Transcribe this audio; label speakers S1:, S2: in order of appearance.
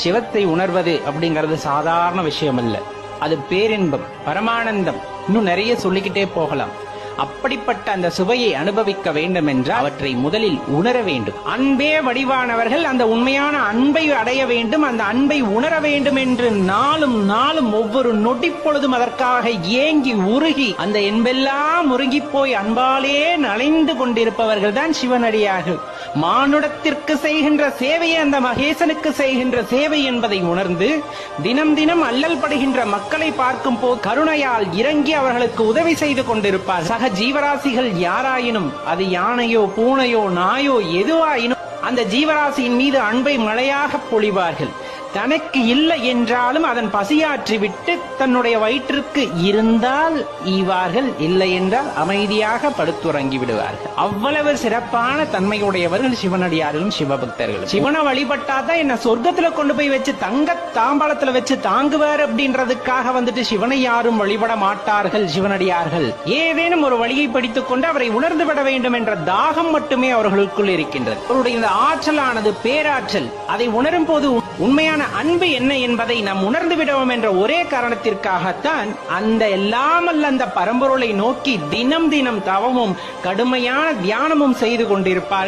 S1: சிவத்தை உணர்வது அப்படிங்கிறது சாதாரண விஷயம் அல்ல. அது பேரின்பம், பரமானந்தம். இன்னும் நிறைய சொல்லிக்கிட்டே போகலாம். அப்படிப்பட்ட அந்த சுவையை அனுபவிக்க வேண்டும் என்றால் அவற்றை முதலில் உணர வேண்டும். அன்பே வடிவானவர்கள் அந்த உண்மையான அன்பை அடைய வேண்டும், அந்த அன்பை உணர வேண்டும் என்று நாளும் நாளும் ஒவ்வொரு நொடி பொழுதும் அதற்காக ஏங்கி உருகி அந்த என்பெல்லாம் உருகி போய் அன்பாலே நனைந்து கொண்டிருப்பவர்கள் தான் சிவனடியார்கள். மானுடத்திற்கு செய்கின்ற சேவையை அந்த மகேசனுக்கு செய்கின்ற சேவை என்பதை உணர்ந்து தினம் தினம் அல்லல் படுகின்ற மக்களை பார்க்கும் போது கருணையால் இறங்கி அவர்களுக்கு உதவி செய்து கொண்டிருப்பார். சக ஜீவராசிகள் யாராயினும், அது யானையோ பூனையோ நாயோ எதுவாயினும் அந்த ஜீவராசியின் மீது அன்பை மழையாக பொழிவார்கள். தனக்கு இல்லை என்றாலும் அதன் பசியாற்றி விட்டு தன்னுடைய வயிற்றிற்கு இருந்தால் ஈவார்கள், இல்லை என்றால் அமைதியாக படுத்துறங்கி விடுவார்கள். அவ்வளவு சிறப்பான தன்மையுடையவர்கள் சிவனடியார்களும் சிவபக்தர்கள். சிவனை வழிபட்டாதான் என்ன சொர்க்கத்துல கொண்டு போய் வச்சு தங்க தாம்பாளத்துல வச்சு தாங்குவார் அப்படின்றதுக்காக வந்துட்டு சிவனை யாரும் வழிபட மாட்டார்கள். சிவனடியார்கள் ஏதேனும் ஒரு வழியை படித்துக் கொண்டு அவரை உணர்ந்து விட வேண்டும் என்ற தாகம் மட்டுமே அவர்களுக்குள் இருக்கின்றது. அவருடைய இந்த ஆற்றலானது பேராற்றல். அதை உணரும் போது உண்மையான அன்பு என்ன என்பதை நாம் உணர்ந்து விடுவோம் என்ற ஒரே காரணத்திற்காகத்தான் அந்த எல்லாமல்ல அந்த பரம்பொருளை நோக்கி தினம் தினம் தவமும் கடுமையான தியானமும் செய்து கொண்டிருப்பார்கள்.